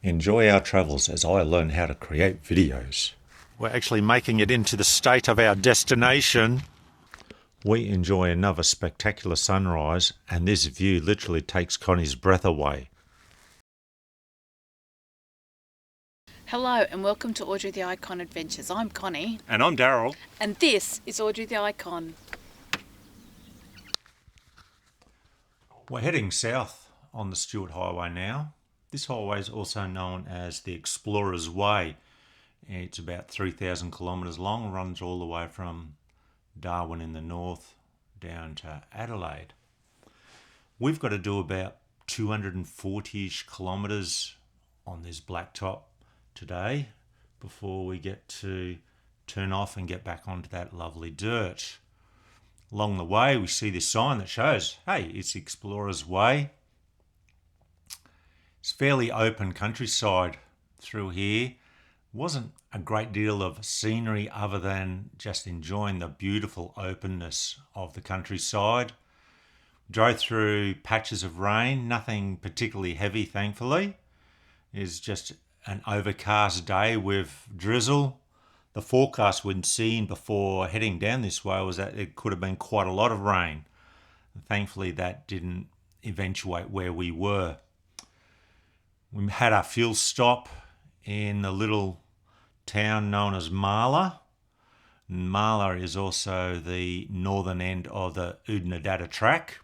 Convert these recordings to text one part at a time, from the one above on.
Enjoy our travels as I learn how to create videos. We're actually making it into the state of our destination. We enjoy another spectacular sunrise, and this view literally takes Connie's breath away. Hello and welcome to Audrey the ICONN Adventures. I'm Connie. And I'm Daryl. And this is Audrey the ICONN. We're heading south on the Stuart Highway now. This highway is also known as the Explorer's Way. It's about 3,000 kilometres long, runs all the way from Darwin in the north down to Adelaide. We've got to do about 240-ish kilometres on this blacktop today before we get to turn off and get back onto that lovely dirt. Along the way we see this sign that shows, hey, it's Explorer's Way. It's fairly open countryside through here. Wasn't a great deal of scenery other than just enjoying the beautiful openness of the countryside. Drove through patches of rain, nothing particularly heavy thankfully. It's just an overcast day with drizzle. The forecast we'd seen before heading down this way was that it could have been quite a lot of rain. Thankfully that didn't eventuate where we were. We had our fuel stop in the little town known as Marla. Marla is also the northern end of the Oodnadatta track.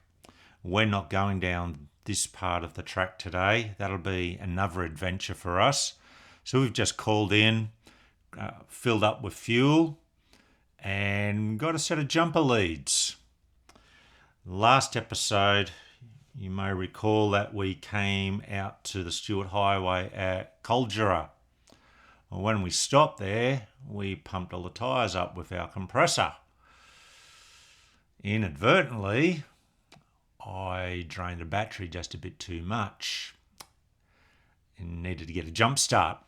We're not going down this part of the track today. That'll be another adventure for us. So we've just called in, filled up with fuel, and got a set of jumper leads. Last episode, you may recall that we came out to the Stuart Highway at Coldura. Well, when we stopped there, we pumped all the tyres up with our compressor. Inadvertently, I drained the battery just a bit too much and needed to get a jump start.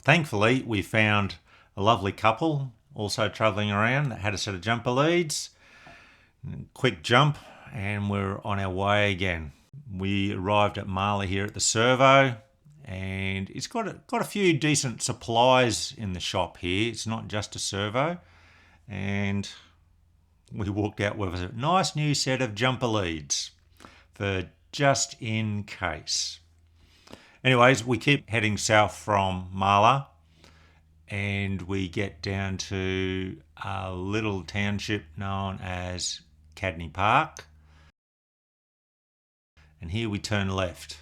Thankfully, we found a lovely couple also travelling around that had a set of jumper leads. Quick jump and we're on our way again. We arrived at Marla here at the servo, and it's got a few decent supplies in the shop here. It's not just a servo, and we walked out with a nice new set of jumper leads for just in case. Anyways, we keep heading south from Marla, and we get down to a little township known as Cadney Park. And here we turn left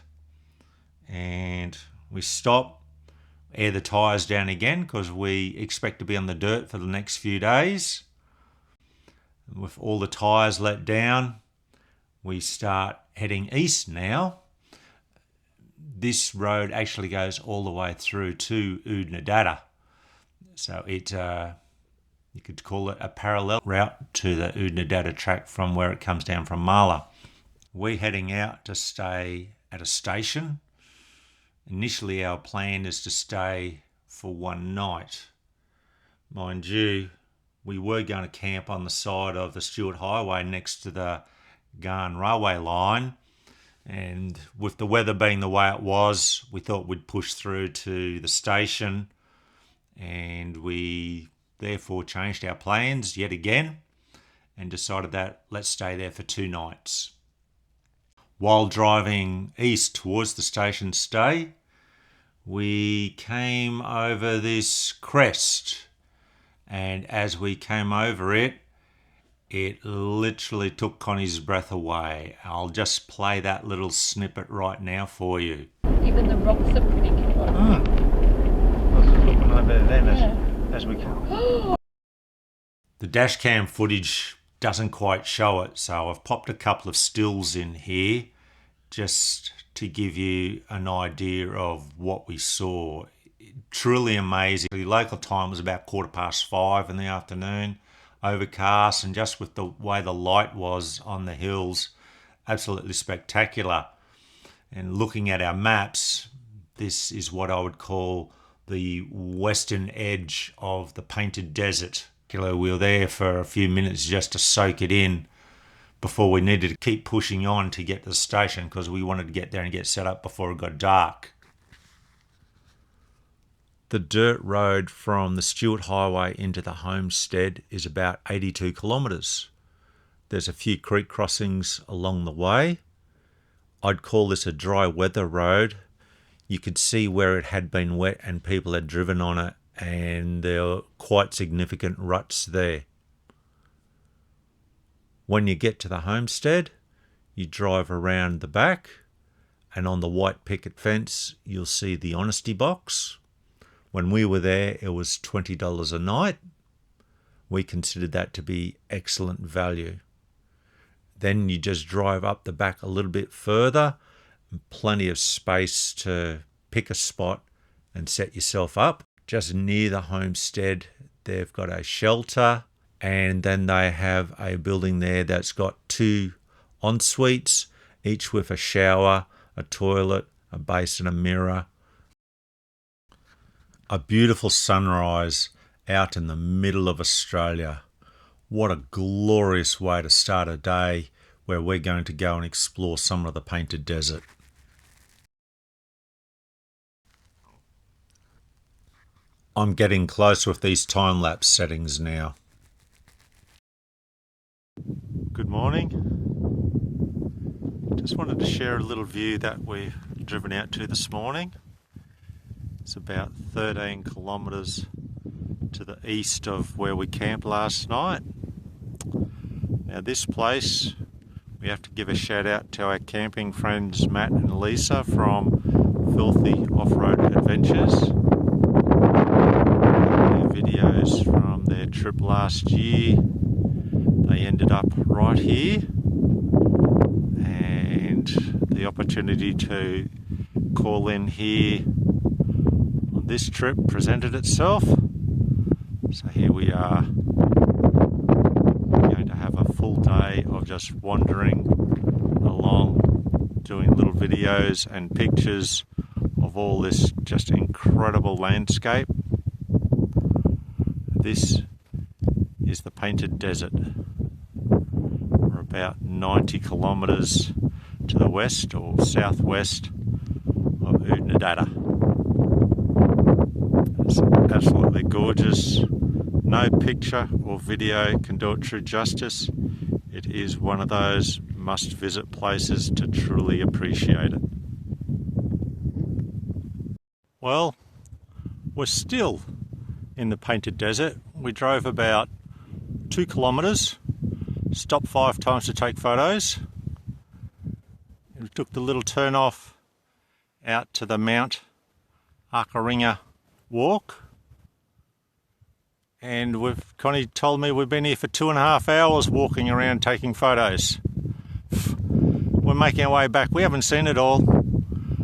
and we stop, air the tyres down again because we expect to be on the dirt for the next few days. And with all the tyres let down, we start heading east now. This road actually goes all the way through to Oodnadatta. So it, you could call it a parallel route to the Oodnadatta track from where it comes down from Marla. We're heading out to stay at a station. Initially, our plan is to stay for one night. Mind you, we were going to camp on the side of the Stuart Highway next to the Garn railway line. And with the weather being the way it was, we thought we'd push through to the station. And we therefore changed our plans yet again and decided that let's stay there for 2 nights. While driving east towards the station stay, we came over this crest, and as we came over it, it literally took Connie's breath away. I'll just play that little snippet right now for you. Even the rocks are pretty chaotic. I was looking over then as we come. The dash cam footage doesn't quite show it, so I've popped a couple of stills in here just to give you an idea of what we saw. Truly amazing. The local time was about 5:15 in the afternoon, overcast, and just with the way the light was on the hills, absolutely spectacular. And looking at our maps, this is what I would call the western edge of the Painted Desert. We were there for a few minutes just to soak it in before we needed to keep pushing on to get to the station because we wanted to get there and get set up before it got dark. The dirt road from the Stewart Highway into the homestead is about 82 kilometres. There's a few creek crossings along the way. I'd call this a dry weather road. You could see where it had been wet and people had driven on it, and there were quite significant ruts there. When you get to the homestead, you drive around the back, and on the white picket fence, you'll see the honesty box. When we were there, it was $20 a night. We considered that to be excellent value. Then you just drive up the back a little bit further, plenty of space to pick a spot and set yourself up. Just near the homestead, they've got a shelter, and then they have a building there that's got 2 en-suites, each with a shower, a toilet, a basin, a mirror. A beautiful sunrise out in the middle of Australia. What a glorious way to start a day where we're going to go and explore some of the Painted Desert. I'm getting close with these time-lapse settings now. Good morning. Just wanted to share a little view that we've driven out to this morning. It's about 13 kilometres to the east of where we camped last night. Now this place, we have to give a shout out to our camping friends Matt and Leisa from Filthy Off-Road Adventures. Their videos from their trip last year, they ended up right here, and the opportunity to call in here on this trip presented itself. So here we are. We're going to have a full day of just wandering along, doing little videos and pictures of all this just incredible landscape. This is the Painted Desert. We're about 90 kilometres to the west or southwest of Oodnadatta. It's absolutely gorgeous. No picture or video can do it true justice. It is one of those must-visit places to truly appreciate it. Well, we're still in the Painted Desert. We drove about 2 kilometres, stopped 5 times to take photos. We took the little turn off out to the Mount Arkaringa walk. And Connie told me we've been here for 2.5 hours walking around taking photos. We're making our way back. We haven't seen it all.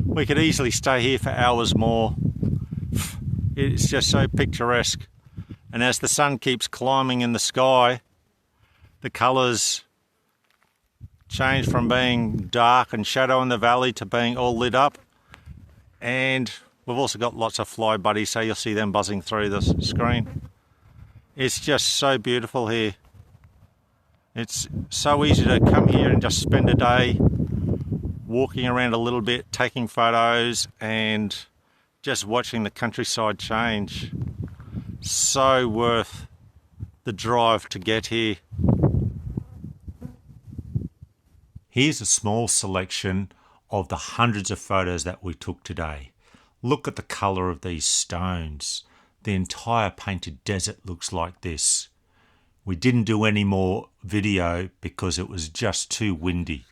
We could easily stay here for hours more. It's just so picturesque. And as the sun keeps climbing in the sky, the colours change from being dark and shadow in the valley to being all lit up. And we've also got lots of fly buddies, so you'll see them buzzing through the screen. It's just so beautiful here. It's so easy to come here and just spend a day walking around a little bit, taking photos and just watching the countryside change. So worth the drive to get here. Here's a small selection of the hundreds of photos that we took today. Look at the colour of these stones. The entire Painted Desert looks like this. We didn't do any more video because it was just too windy.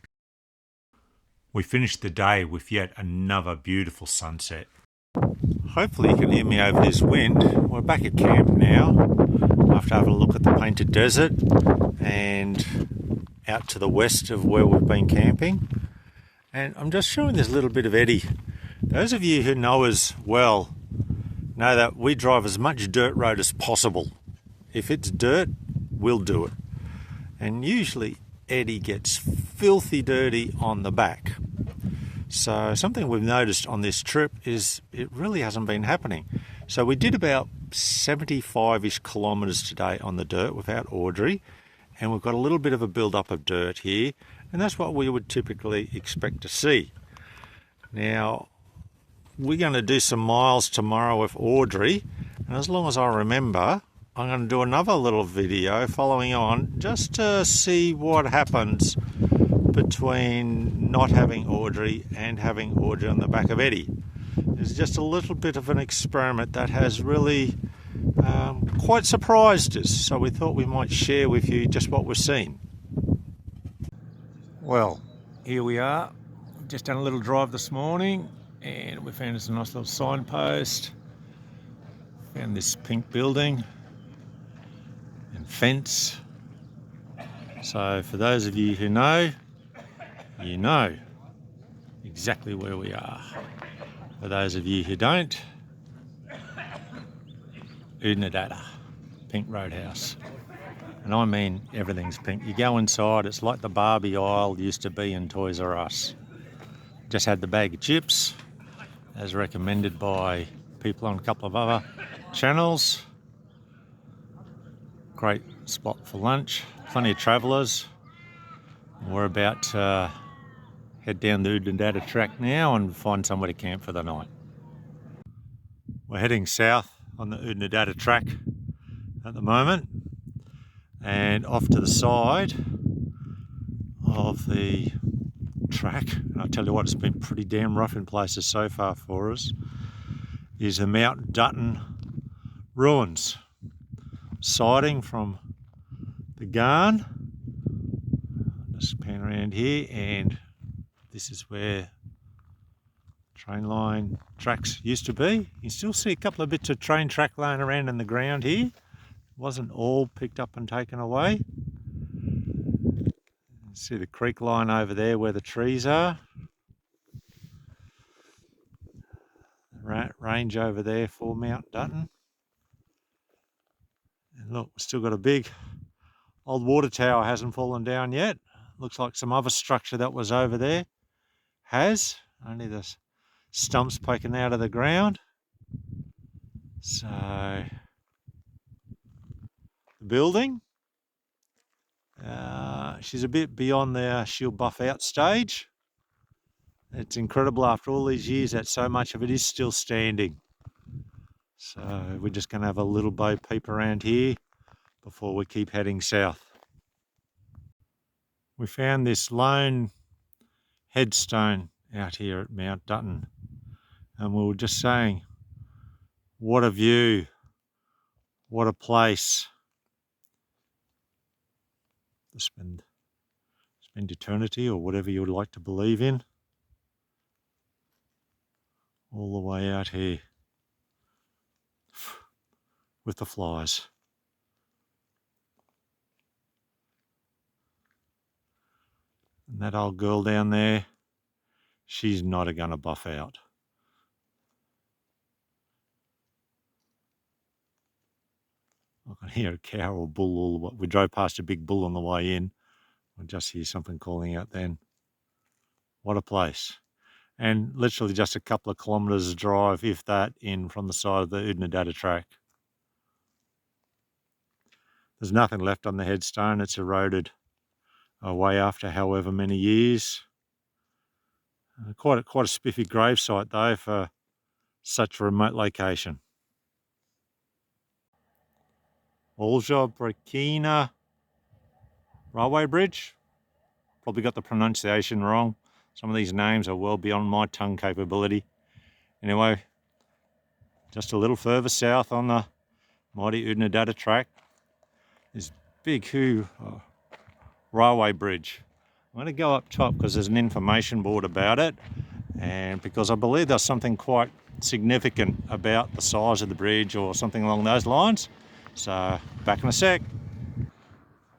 We finished the day with yet another beautiful sunset. Hopefully you can hear me over this wind. We're back at camp now after having a look at the Painted Desert and out to the west of where we've been camping. And I'm just showing this little bit of Eddie. Those of you who know us well know that we drive as much dirt road as possible. If it's dirt, we'll do it. And usually Eddie gets filthy dirty on the back. So something we've noticed on this trip is it really hasn't been happening. So we did about 75-ish kilometres today on the dirt without Audrey, and we've got a little bit of a build-up of dirt here, and that's what we would typically expect to see. Now, we're going to do some miles tomorrow with Audrey, and as long as I remember, I'm going to do another little video following on just to see what happens between not having Audrey and having Audrey on the back of Eddie. It's just a little bit of an experiment that has really quite surprised us, so we thought we might share with you just what we've seen. Well, here we are. We've just done a little drive this morning and we found us a nice little signpost. Found this pink building and fence. So for those of you who know, you know exactly where we are. For those of you who don't, Oodnadatta, pink roadhouse. And I mean everything's pink. You go inside, it's like the Barbie aisle used to be in Toys R Us. Just had the bag of chips, as recommended by people on a couple of other channels. Great spot for lunch, plenty of travellers. We're about to head down the Oodnadatta track now and find somewhere to camp for the night. We're heading south on the Oodnadatta track at the moment, and off to the side of the track, and I tell you what, it's been pretty damn rough in places so far for us, is the Mount Dutton ruins. Sighting from the Garn. Just pan around here, and this is where train line tracks used to be. You still see a couple of bits of train track laying around in the ground here. It wasn't all picked up and taken away. You see the creek line over there where the trees are. The range over there for Mount Dutton. And look, we've still got a big old water tower, hasn't fallen down yet. Looks like some other structure that was over there has. Only the stumps poking out of the ground. So the building, she's a bit beyond the she'll buff out stage. It's incredible after all these years that so much of it is still standing. So we're just going to have a little bo peep around here before we keep heading south. We found this lone headstone out here at Mount Dutton, and we were just saying, what a view, what a place to spend eternity, or whatever you would like to believe in, all the way out here with the flies. And that old girl down there, she's not going to buff out. I can hear a cow or bull all the way. We drove past a big bull on the way in. I just hear something calling out then. What a place. And literally just a couple of kilometres drive, if that, in from the side of the Oodnadatta track. There's nothing left on the headstone. It's eroded away after however many years. Quite a spiffy gravesite though for such a remote location. Brekina Railway Bridge. Probably got the pronunciation wrong. Some of these names are well beyond my tongue capability. Anyway, just a little further south on the mighty Oodnadatta track, this big railway bridge. I'm going to go up top because there's an information board about it, and because I believe there's something quite significant about the size of the bridge or something along those lines. So back in a sec.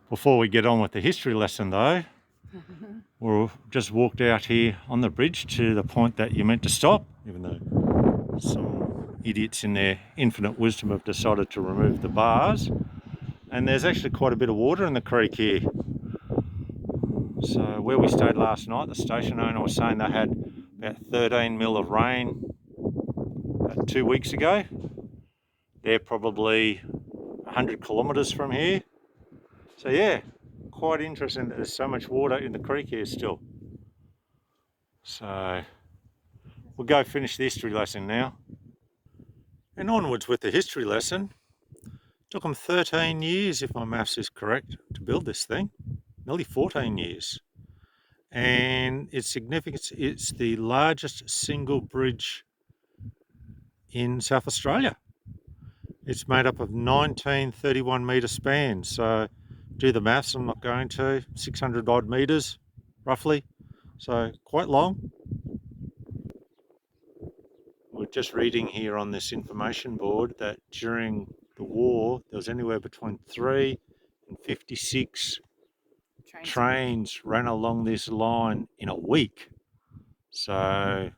Before we get on with the history lesson though, we'll just walked out here on the bridge to the point that you're meant to stop, even though some idiots in their infinite wisdom have decided to remove the bars. And there's actually quite a bit of water in the creek here. So where we stayed last night, the station owner was saying they had about 13 mil of rain about 2 weeks ago. They're probably 100 kilometres from here. So yeah, quite interesting that there's so much water in the creek here still. So we'll go finish the history lesson now. And onwards with the history lesson. Took them 13 years, if my maths is correct, to build this thing. Nearly 14 years. And its significance, it's the largest single bridge in South Australia. It's made up of 19 31-metre spans. So do the maths, I'm not going to. 600 odd metres, roughly. So quite long. We're just reading here on this information board that during the war, there was anywhere between 3 and 56 trains ran along this line in a week. So,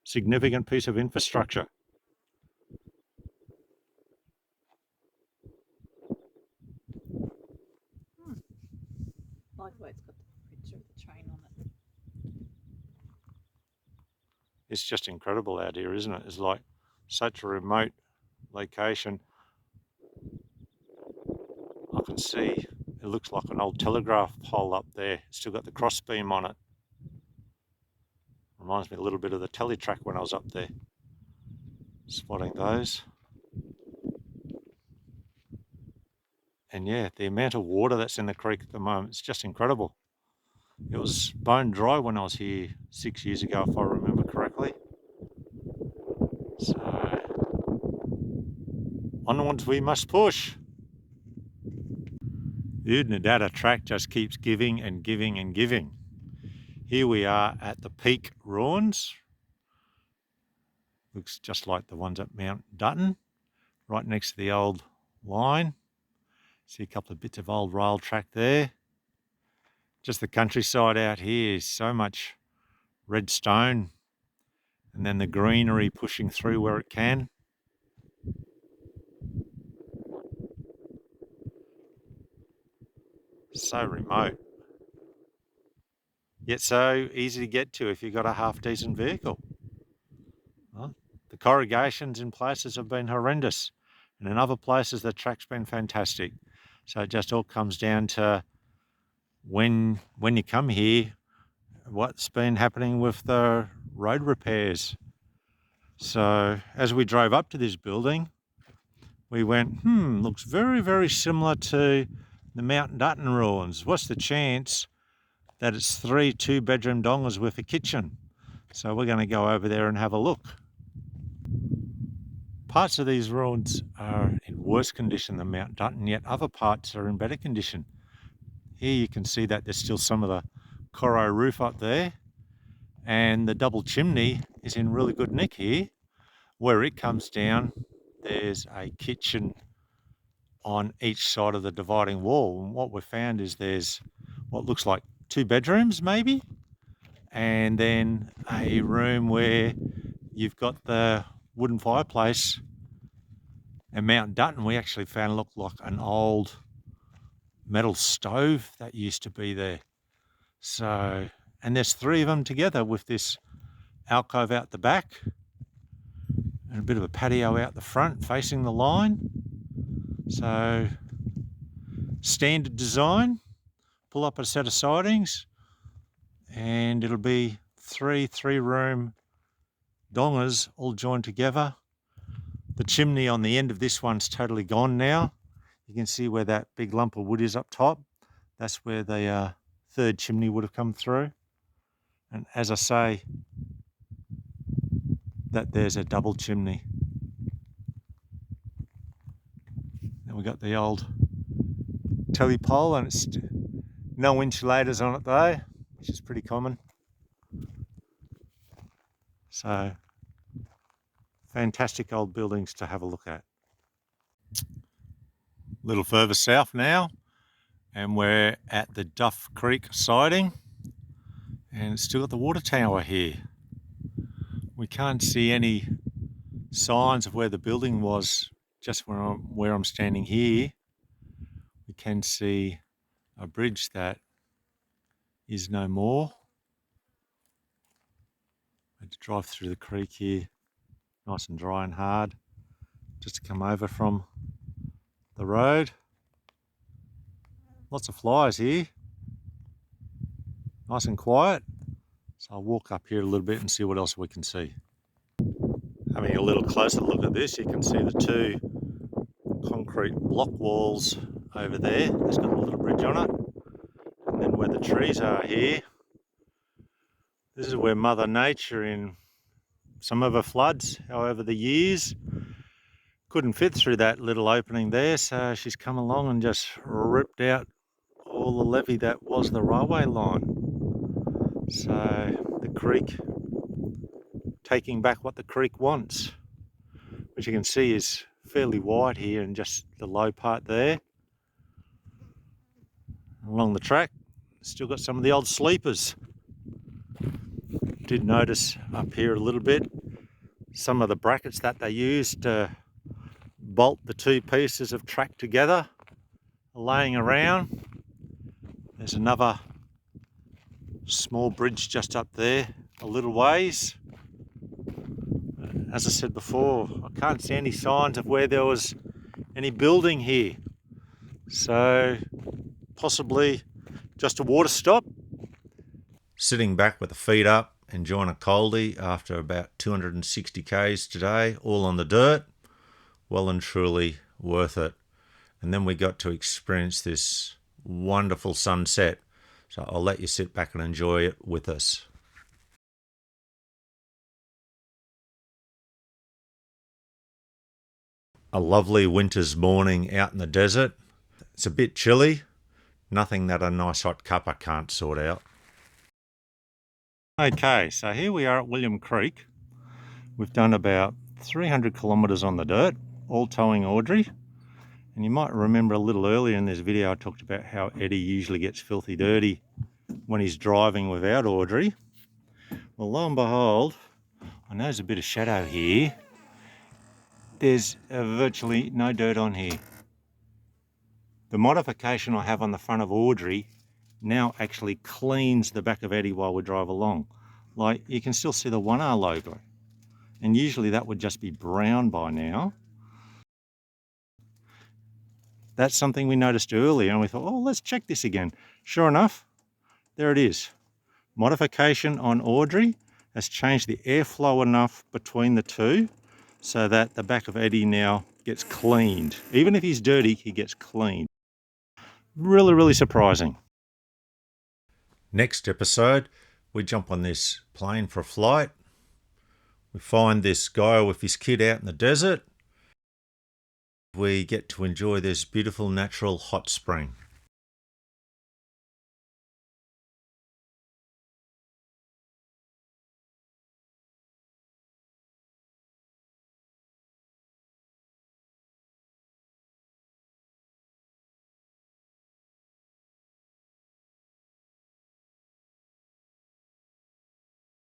significant piece of infrastructure. Like the way it's got the picture of the train on it. It's just incredible out here, isn't it? It's like such a remote location. I can see it looks like an old telegraph pole up there. It's still got the crossbeam on it. Reminds me a little bit of the teletrack when I was up there, spotting those. And yeah, the amount of water that's in the creek at the moment, it's just incredible. It was bone dry when I was here 6 years ago, if I remember correctly. So, onwards we must push. The Oodnadatta track just keeps giving and giving and giving. Here we are at the peak ruins. Looks just like the ones at Mount Dutton, right next to the old line. See a couple of bits of old rail track there. Just the countryside out here is so much red stone, and then the greenery pushing through where it can. So remote, yet so easy to get to if you've got a half-decent vehicle. Well, the corrugations in places have been horrendous, and in other places the track's been fantastic. So it just all comes down to when you come here, what's been happening with the road repairs. So as we drove up to this building, we went, looks very, very similar to the Mount Dutton ruins. What's the chance that it's 3 two-bedroom dongas with a kitchen? So we're going to go over there and have a look. Parts of these ruins are in worse condition than Mount Dutton, yet other parts are in better condition. Here you can see that there's still some of the corro roof up there, and the double chimney is in really good nick here. Where it comes down, there's a kitchen on each side of the dividing wall, and what we've found is there's what looks like 2 bedrooms maybe, and then a room where you've got the wooden fireplace. And Mount Dutton, we actually found looked like an old metal stove that used to be there. So, and there's 3 of them together with this alcove out the back and a bit of a patio out the front facing the line. So, standard design, pull up a set of sidings, and it'll be 3 3-room dongas all joined together. The chimney on the end of this one's totally gone now. You can see where that big lump of wood is up top. That's where the 3rd chimney would have come through. And as I say, that there's a double chimney. And we've got the old telly pole, and it's no insulators on it though, which is pretty common. So, fantastic old buildings to have a look at. A little further south now, and we're at the Duff Creek siding, and it's still got the water tower here. We can't see any signs of where the building was just where I'm standing here. We can see a bridge that is no more. I had to drive through the creek here, nice and dry and hard, just to come over from the road. Lots of flies here, nice and quiet. So I'll walk up here a little bit and see what else we can see. Having a little closer look at this, you can see the two concrete block walls over there. It's got a little bridge on it. And then where the trees are here, this is where Mother Nature, in some of her floods, however the years, couldn't fit through that little opening there, so she's come along and just ripped out all the levee that was the railway line. So the creek taking back what the creek wants, which you can see is fairly wide here and just the low part there. Along the track, still got some of the old sleepers. Did notice up here a little bit some of the brackets that they used to bolt the two pieces of track together laying around. There's another small bridge just up there a little ways. As I said before, I can't see any signs of where there was any building here, so possibly just a water stop. Sitting back with the feet up, enjoying a coldie after about 260 k's today, all on the dirt. Well and truly worth it. And then we got to experience this wonderful sunset, so I'll let you sit back and enjoy it with us. A lovely winter's morning out in the desert. It's a bit chilly, nothing that a nice hot cuppa can't sort out. Okay, so here we are at William Creek. We've done about 300 kilometres on the dirt, all towing Audrey. And you might remember a little earlier in this video I talked about how Eddie usually gets filthy dirty when he's driving without Audrey. Well, lo and behold, I know there's a bit of shadow here. There's virtually no dirt on here. The modification I have on the front of Audrey now actually cleans the back of Eddie while we drive along. Like, you can still see the 1R logo. And usually that would just be brown by now. That's something we noticed earlier and we thought, oh, let's check this again. Sure enough, there it is. Modification on Audrey has changed the airflow enough between the two so that the back of Eddie now gets cleaned. Even if he's dirty, he gets cleaned. Really, really surprising. Next episode, we jump on this plane for a flight. We find this guy with his kid out in the desert. We get to enjoy this beautiful natural hot spring.